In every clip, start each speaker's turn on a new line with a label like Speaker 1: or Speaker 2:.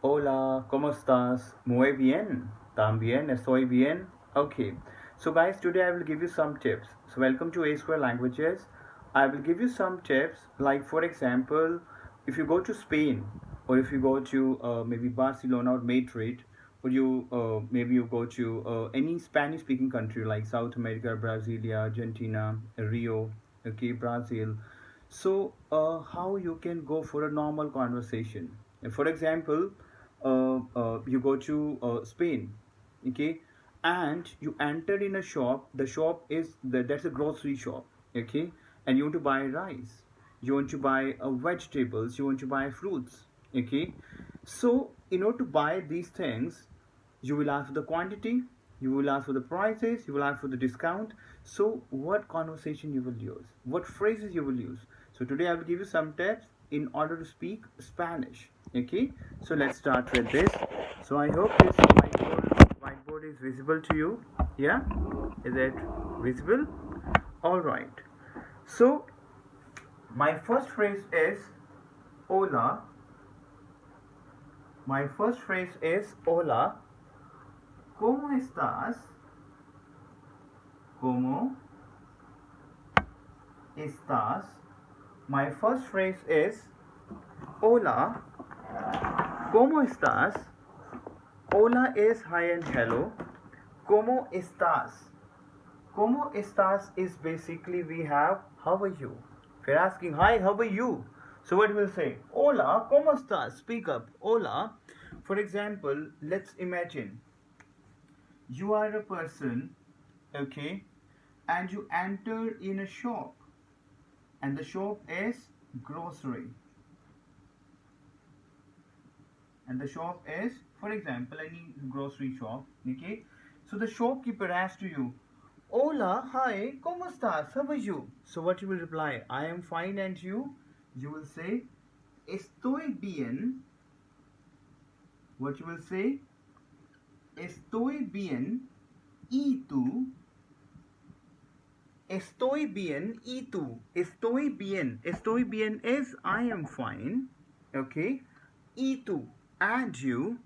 Speaker 1: Hola, ¿cómo estás? Muy bien. También estoy bien. Okay. So guys, today I will give you some tips. So welcome to A Square Languages. I will give you some tips like for example, if you go to Spain or if you go to maybe Barcelona or Madrid or maybe you go to any Spanish speaking country like South America, Brasilia, Argentina, Rio, okay, Brazil. So how you can go for a normal conversation. And for example, you go to Spain, okay, and you enter in a shop. The shop is that's a grocery shop, okay, and you want to buy rice, you want to buy vegetables, you want to buy fruits, okay. So in order to buy these things, you will ask for the quantity, you will ask for the prices, you will ask for the discount. So what conversation you will use, what phrases you will use. So today I will give you some tips in order to speak Spanish, okay. So let's start with this. So I hope this whiteboard is visible to you. Yeah, is it visible? All right. So my first phrase is hola. My first phrase is hola. ¿Cómo estás? ¿Cómo estás? My first phrase is hola. ¿Cómo estás? Hola is hi and hello. ¿Cómo estás? ¿Cómo estás is basically we have how are you? If you're asking hi, how are you? So what we'll say? Hola, ¿cómo estás? Speak up. Hola. For example, let's imagine you are a person, okay, and you enter in a shop, and the shop is grocery, and the shop is, for example, any grocery shop, okay. So the shopkeeper asks to you, hola, hi, ¿cómo estás? How are you? So what you will reply? I am fine, and you? You will say, estoy bien. What you will say? Estoy bien. ¿Y tú? Estoy bien. ¿Y tú? Estoy bien. Estoy bien is I am fine. Okay. ¿Y tú? And you?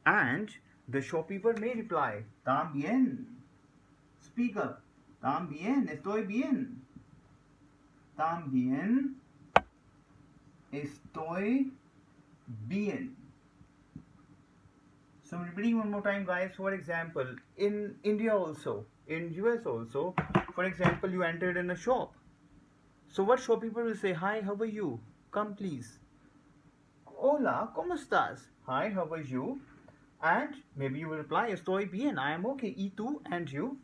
Speaker 1: And the shopkeeper may reply, también. Speak up. También. Estoy bien. También estoy bien. So I'm repeating one more time, guys. For example, in India also, in US also, for example, you entered in a shop. So what shopkeeper will say, hi, how are you? Come please. Hola, ¿cómo estás? Hi, how are you? And maybe you will reply, estoy bien, I am okay. ¿Y tú? And you?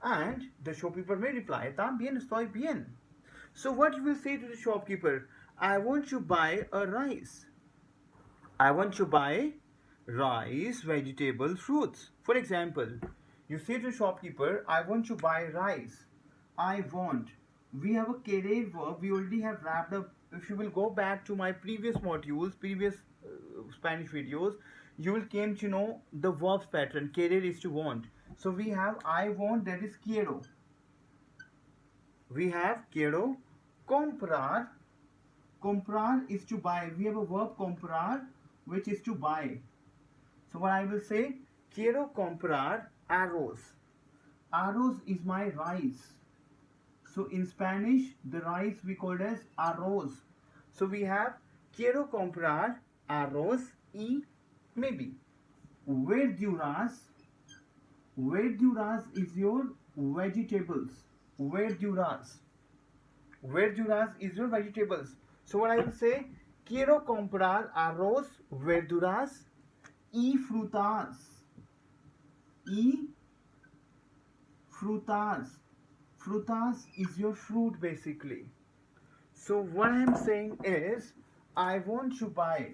Speaker 1: And the shopkeeper may reply, también estoy bien. So what you will say to the shopkeeper? I want to buy a rice. I want to buy rice, vegetables, fruits. For example, you say to the shopkeeper, I want to buy rice. I want. We have a career verb. We already have wrapped up. If you will go back to my previous modules, previous Spanish videos, you will came to know the verbs pattern. Querer is to want. So we have I want, that is quiero. We have quiero. Comprar. Comprar is to buy. We have a verb comprar, which is to buy. So what I will say, quiero comprar arroz. Arroz is my rice. So in Spanish, the rice we call as arroz. So we have quiero comprar arroz y maybe verduras. Verduras is your vegetables. Verduras. Verduras is your vegetables. So what I will say, quiero comprar arroz, verduras y frutas. Y frutas. Frutas is your fruit basically. So what I am saying is, I want to buy.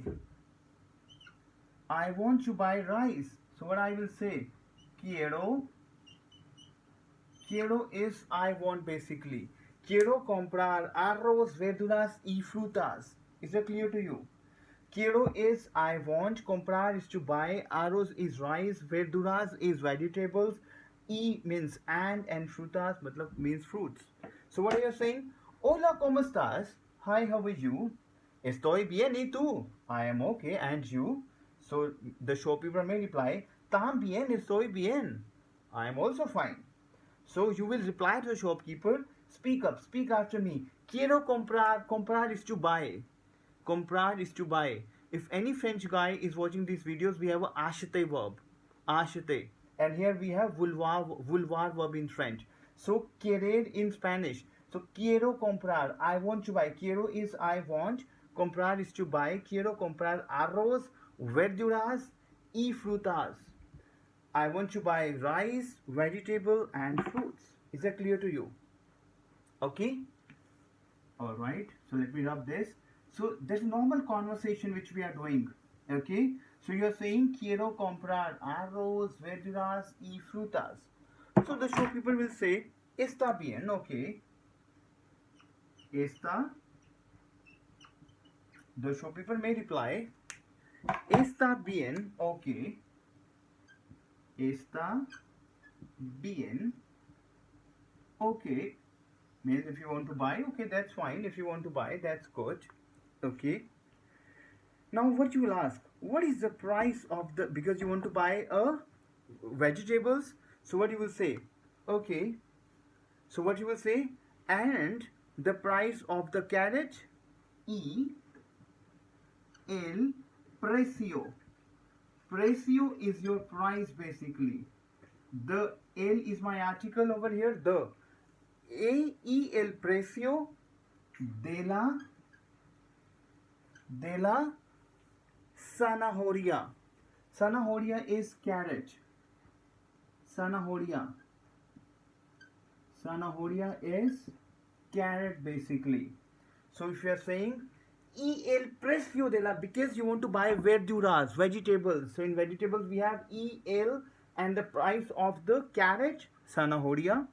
Speaker 1: I want to buy rice. So what I will say, quiero. Quiero is I want basically. Quiero comprar arroz, verduras y frutas. Is that clear to you? Quiero is I want, comprar is to buy, arroz is rice, verduras is vegetables, y means and frutas matlab means fruits. So what are you saying? Hola, ¿cómo estás? Hi, how are you? Estoy bien, ¿y tú? I am okay, and you? So the shopkeeper may reply, también estoy bien. I am also fine. So you will reply to the shopkeeper, speak up, speak after me. Quiero comprar, comprar is to buy. Comprar is to buy. If any French guy is watching these videos, we have a acheter verb. Acheter. And here we have vouloir verb in French. So querer in Spanish. So quiero comprar, I want to buy. Quiero is I want. Comprar is to buy. Quiero comprar arroz, verduras y frutas. I want to buy rice, vegetable and fruits. Is that clear to you? Okay. All right. So let me rub this. So there's normal conversation which we are doing. Okay. So you're saying quiero comprar arroz, verduras y frutas. So the shopkeeper will say está bien. Okay. Está. The shopkeeper may reply está bien. Okay. Está bien. Okay. Means if you want to buy, okay, that's fine. If you want to buy, that's good. Okay. Now what you will ask, what is the price of the, because you want to buy a vegetables, so what you will say, okay, so what you will say, and the price of the carrot, y el precio. Precio is your price basically. The el is my article over here, the y el precio de la zanahoria. Zanahoria is carrot. Zanahoria. Zanahoria is carrot basically. So if you are saying y el precio de la, because you want to buy verduras, vegetables. So in vegetables we have y el, and the price of the carrot, zanahoria.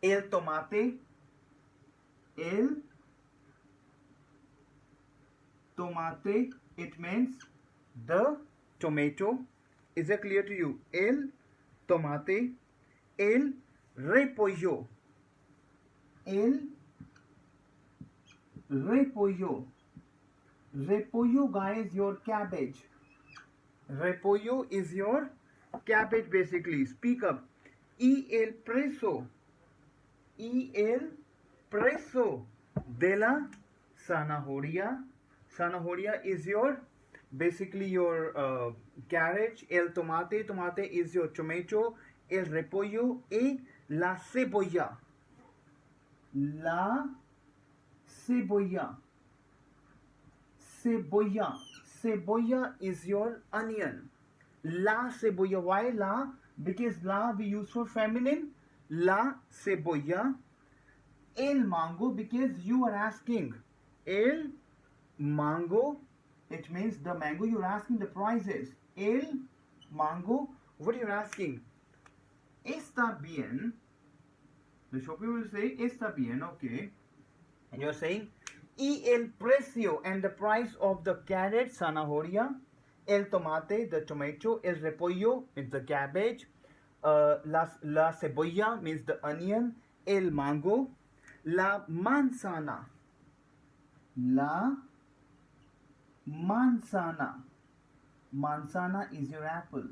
Speaker 1: El tomate. El tomate, it means the tomato. Is that clear to you? El tomate. El repollo. El repollo. Repollo, guys, your cabbage. Repollo is your cabbage basically. Speak up. Y el precio. Y el precio de la zanahoria. Zanahoria is your basically your carrot. El tomate, tomate is your tomato. El repollo y la cebolla. La cebolla. Cebolla. Cebolla is your onion. La cebolla. Why la? Because la we use for feminine. La cebolla. El mango, because you are asking. El mango, it means the mango, you're asking the prices. El mango, what you're asking? Está bien. The shopkeeper will say está bien, okay. And you're saying y el precio, and the price of the carrot, zanahoria. El tomate, the tomato. El repollo means the cabbage. La cebolla means the onion. El mango. La manzana. La manzana. Manzana is your apple.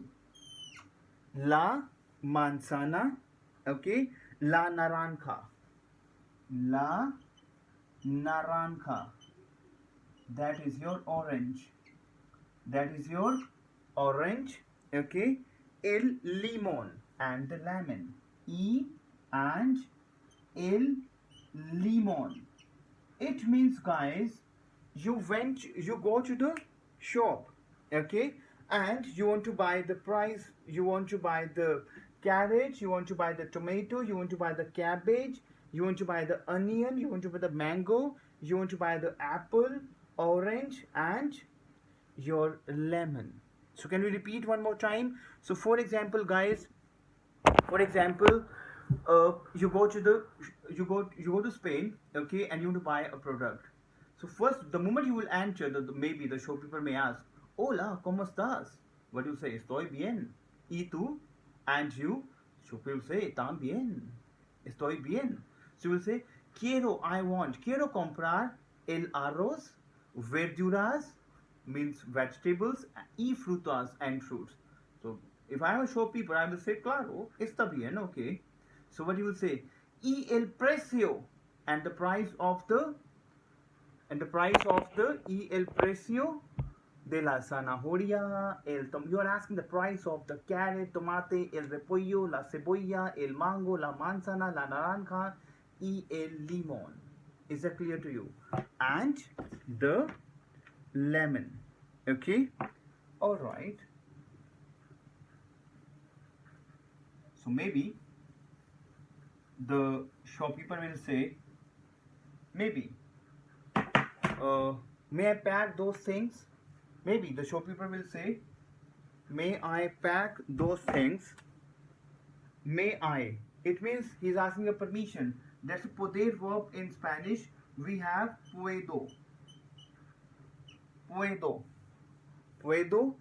Speaker 1: La manzana. Okay. La naranja. La naranja. That is your orange. That is your orange. Okay. El limon, and the lemon. E and el limon. It means, guys, you go to the shop, okay, and you want to buy the price, you want to buy the carrot, you want to buy the tomato, you want to buy the cabbage, you want to buy the onion, you want to buy the mango, you want to buy the apple, orange, and your lemon. So can we repeat one more time? So for example, guys, for example, you go to Spain, okay, and you want to buy a product. So first, the moment you will enter, maybe the shopkeeper may ask, "Hola, ¿cómo estás?" What do you say? Estoy bien. ¿Y tú? And you? Shopkeeper will say, "También. Estoy bien." So you will say, "Quiero, I want. Quiero comprar el arroz, verduras means vegetables, y frutas and fruits. So if I am a shopkeeper, I will say, claro, está bien, okay. So what you will say, y el precio, and the price of the y el precio de la zanahoria, you are asking the price of the carrot, tomate, el repollo, la cebolla, el mango, la manzana, la naranja, y el limón. Is that clear to you? And the lemon. Okay? Alright. So maybe the shopkeeper will say, maybe, may I pack those things? Maybe the shopkeeper will say, may I pack those things? May I. It means he's asking a permission. That's a poder verb in Spanish. We have puedo. Puedo. Puedo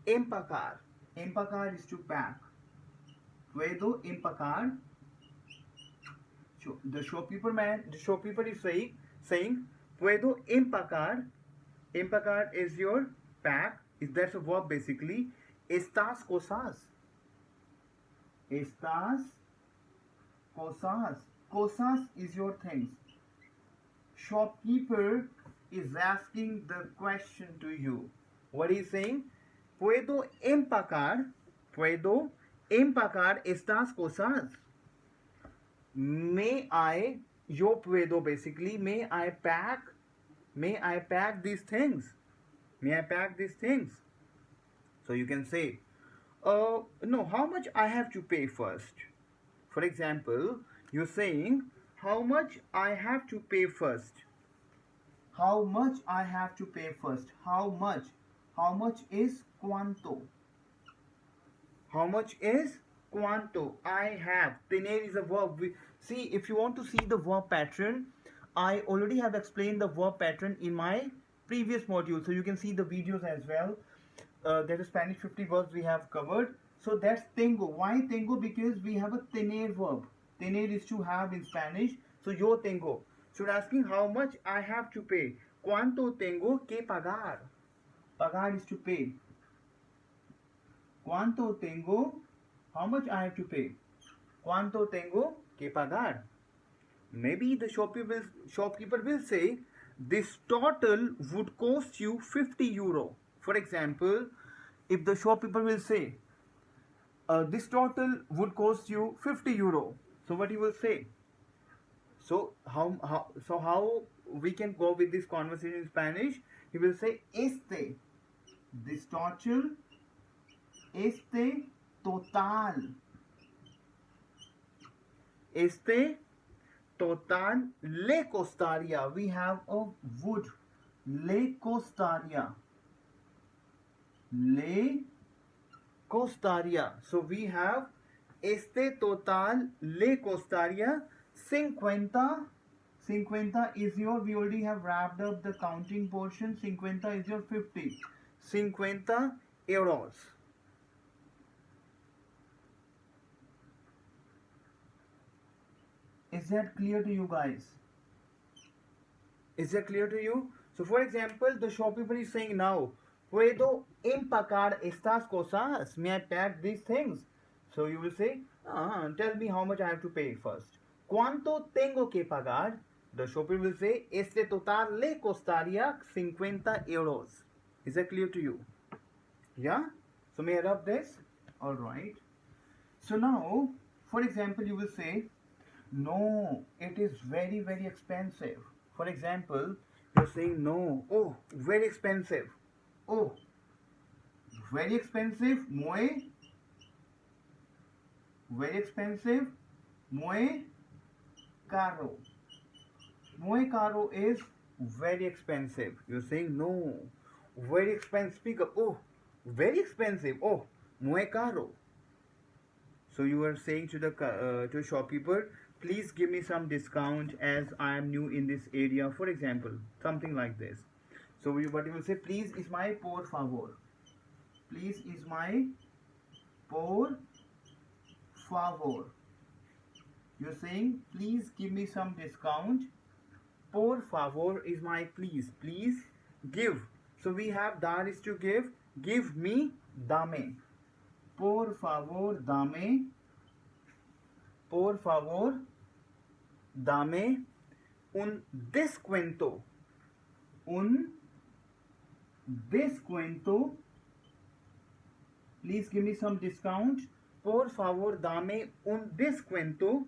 Speaker 1: empacar. Empacar is to pack. Puedo empacar. The shopkeeper is saying, puedo empacar. Empacar is your pack. That's a verb basically. Estas cosas. Estas cosas. Cosas is your things. Shopkeeper is asking the question to you. What is saying? Puedo empacar estas cosas. May I, yo puedo basically, may I pack these things. May I pack these things? So you can say, no, how much I have to pay first? For example, you're saying, how much I have to pay first? How much I have to pay first? How much? How much is cuánto? How much is cuánto? I have. Tener is a verb. See, if you want to see the verb pattern, I already have explained the verb pattern in my previous module. So you can see the videos as well. That is Spanish 50 verbs we have covered. So that's tengo. Why tengo? Because we have a tener verb. Tener is to have in Spanish. So yo tengo. So you're asking how much I have to pay. ¿Cuánto tengo que pagar? Pagar is to pay. ¿Cuánto tengo? How much I have to pay? ¿Cuánto tengo que pagar? Maybe the shopkeeper will say, this total would cost you 50 euro. For example, if the shopkeeper will say, this total would cost you 50 euro. So what he will say? So how we can go with this conversation in Spanish? He will say, this total, total, total le costaría. We have a would. Le costaría. Le costaría. So we have total le costaría 50. 50 is your, we already have wrapped up the counting portion. 50 is your 50. 50 euros. Is that clear to you guys? Is that clear to you? So for example, the shopkeeper is saying now, puedo empacar estas cosas. May I pack these things? So you will say, tell me how much I have to pay first. ¿Cuánto tengo que pagar? The shopkeeper will say, total le costaría 50 euros. Is that clear to you? Yeah? So may I rub this? Alright. So now, for example, you will say, no, it is very, very expensive. For example, you're saying no. Oh, very expensive. Oh, very expensive. Muy. Very expensive. Muy caro. Muy caro is very expensive. You're saying no. Very expensive. Speak up. Oh, very expensive. Oh, muy caro. So you are saying to the shopkeeper, please give me some discount as I am new in this area. For example, something like this. So what you will say, please is my por favor. Please is my por favor. You're saying, please give me some discount. Por favor is my please. Please give So we have dar is to give. Give me, dame. Por favor, dame. Por favor, dame un descuento. Un descuento. Please give me some discount. Por favor, dame un descuento.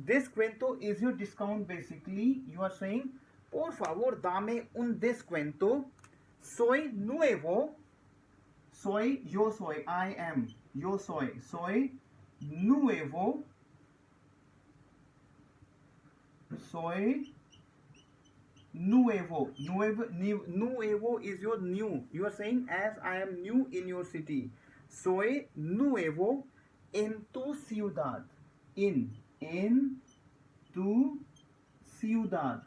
Speaker 1: Descuento is your discount basically. You are saying, por favor, dame un descuento. Soy nuevo. Soy, yo soy, I am. Yo soy. Soy nuevo. Soy nuevo. Nuevo is your new. You are saying, as I am new in your city. Soy nuevo en tu ciudad. In tu ciudad.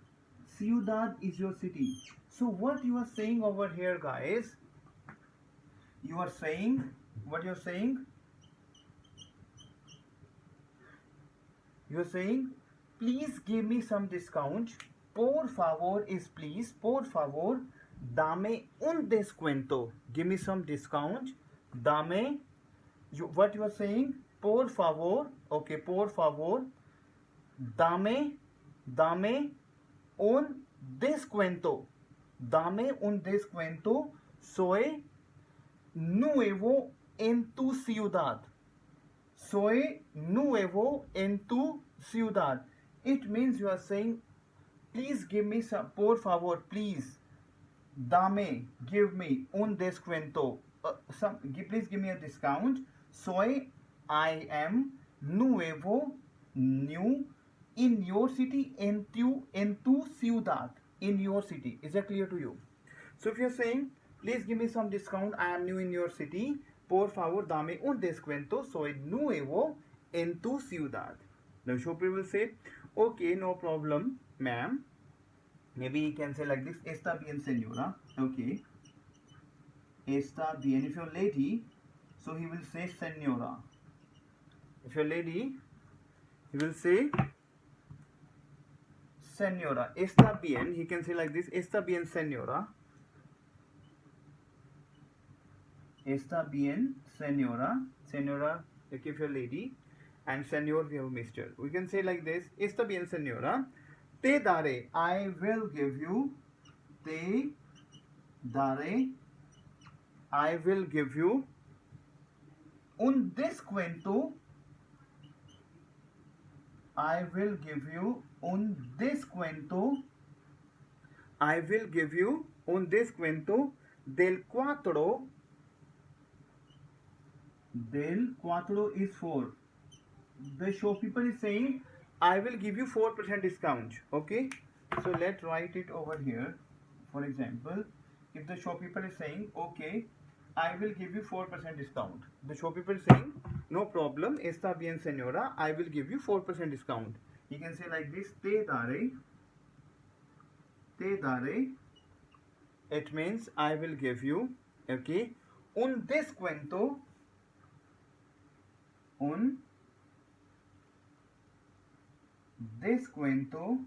Speaker 1: Ciudad is your city. So what you are saying over here, guys? You are saying, what you're saying? You're saying, please give me some discount. Por favor is please. Por favor, dame un descuento. Give me some discount. Dame. What you are saying? Por favor. Okay, por favor. Dame un descuento. Dame un descuento. Soy nuevo en tu ciudad. Soy nuevo en tu ciudad. It means you are saying, please give me some, por favor, please. Dame, give me un descuento. Please give me a discount. Soy, I am, nuevo, new, in your city, en tu ciudad, in your city. Is that clear to you? So if you're saying, please give me some discount, I am new in your city, por favor, dame un descuento, soy nuevo en tu ciudad. Now shopkeeper will say, okay, no problem, ma'am. Maybe he can say like this, está bien, señora. Okay. Está bien. If you're lady, so he will say señora. If you're lady, he will say señora. Está bien. He can say like this, está bien, señora. Está bien, señora. Señora, like if you're lady. And señor, we have Mr. We can say like this, está bien, señora. Te daré, I will give you. Te daré, I will give you. Un descuento, I will give you. Un descuento, I will give you. Un descuento del 4. Del 4 is 4. The shopkeeper is saying, I will give you 4% discount. Okay, so let's write it over here. For example, if the shopkeeper is saying, okay, I will give you 4% discount. The shopkeeper is saying, no problem, está bien, señora, I will give you 4% discount. He can say like this, te daré. Te daré. It means I will give you. Okay, un descuento. Un descuento,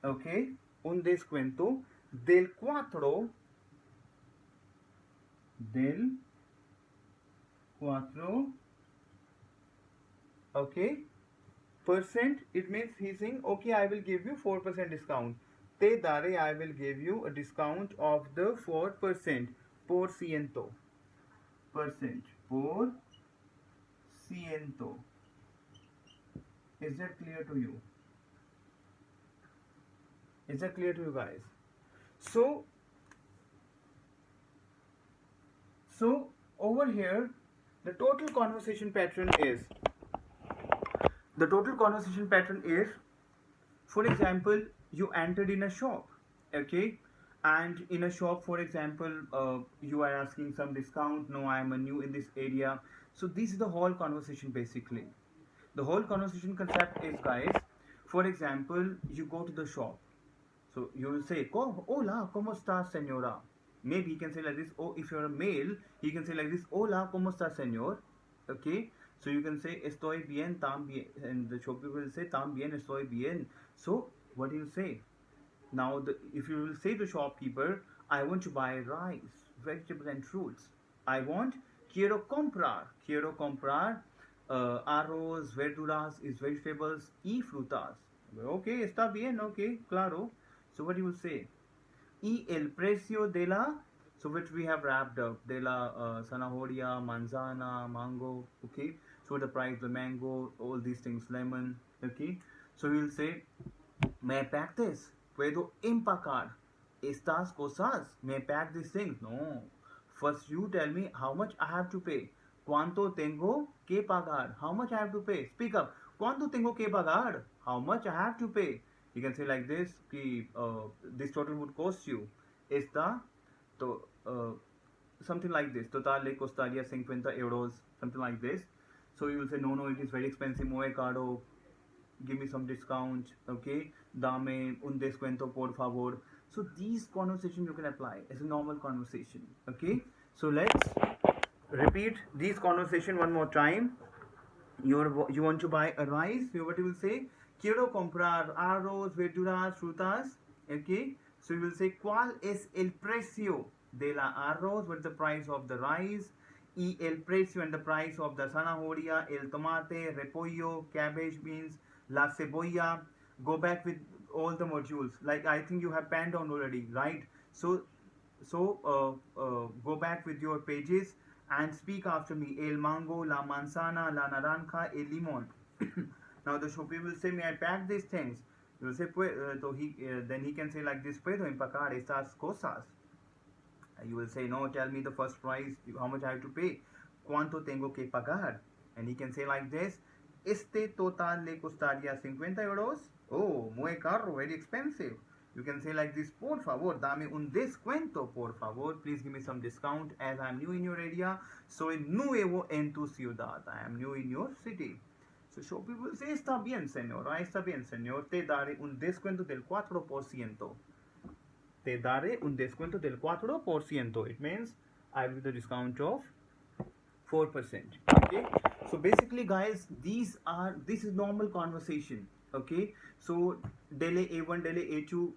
Speaker 1: okay, un descuento del 4, okay, percent. It means he's saying, okay, I will give you 4% discount. Te daré, I will give you a discount of the 4%. Por ciento. Percent. Por ciento. Is that clear to you? Is that clear to you guys? So over here, the total conversation pattern is, for example, you entered in a shop, okay, and in a shop, for example, you are asking some discount. No, I am new in this area. So this is the whole conversation basically. The whole conversation concept is, guys, for example, you go to the shop. So you will say, hola, ¿cómo estás, señora? Maybe he can say like this. Oh, if you're a male, he can say like this, hola, ¿cómo estás, señor? Okay, so you can say, estoy bien, tan bien. And the shopkeeper will say, tan bien, estoy bien. So what do you say? Now, if you will say to shopkeeper, I want to buy rice, vegetables and fruits. I want quiero comprar arroz, verduras is vegetables y frutas. Okay, está bien, okay, claro. So what you will say? Y el precio de la, so which we have wrapped up, de la zanahoria, manzana, mango, okay. So the price, the mango, all these things, lemon, okay. So we will say, may I pack this? Puedo empacar estas cosas. May I pack these things? No. First you tell me how much I have to pay. ¿Cuánto tengo que pagar? How much I have to pay? Speak up. ¿Cuánto tengo que pagar? How much I have to pay? You can say like this, कि this total would cost you. Esta, to, something like this. Total le costaría 50 euros, something like this. So you will say, no, it is very expensive, muy caro, give me some discount, okay, dame un descuento por favor. So these conversation you can apply as a normal conversation, okay. So let's repeat these conversation one more time. You want to buy a rice, what you will say, quiero comprar arroz, verduras, frutas, okay. So you will say, ¿cuál es el precio de la arroz? What's the price of the rice? Y el precio and the price of the zanahoria, el tomate, repollo, cabbage, beans, la cebolla. Go back with all the modules. Like I think you have panned down already, right? So go back with your pages and speak after me. El mango, la manzana, la naranja, el limón. Now the shopkeeper will say, may I pack these things? You will say, then he can say like this, puedo empacar estas cosas. You will say, no, tell me the first price, how much I have to pay. ¿Cuánto tengo que pagar? And he can say like this, este total le costaría 50 euros. Oh, muy caro, very expensive. You can say like this, por favor, dame un descuento, por favor. Please give me some discount as I am new in your area. Soy nuevo en tu ciudad. I am new in your city. So shopkeeper will say, está bien, señor. Está bien, señor. Te daré un descuento del 4%. Te daré un descuento del 4%. It means I will give the discount of 4%. Okay. So basically, guys, this is normal conversation. Okay. So Delhi A1, Delhi A2,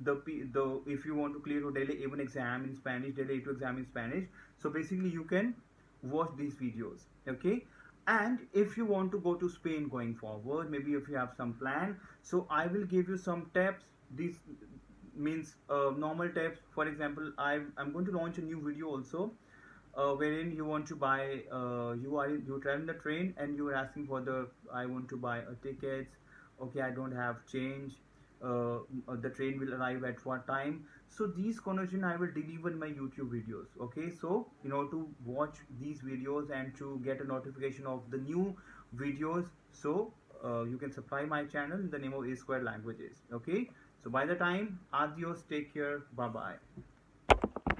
Speaker 1: the if you want to clear your Delhi A1 exam in Spanish, Delhi A2 exam in Spanish. So basically, you can watch these videos. Okay. And if you want to go to Spain going forward, maybe if you have some plan, so I will give you some tips. These means normal tips. For example, I'm going to launch a new video also, wherein you want to buy, you travel the train and you are asking for the, I want to buy a tickets. Okay, I don't have change. The train will arrive at what time? So these conversation I will deliver in my YouTube videos. Okay, so in order to watch these videos and to get a notification of the new videos, so you can subscribe my channel in the name of A Square Languages. Okay, so by the time, adios, take care, bye bye.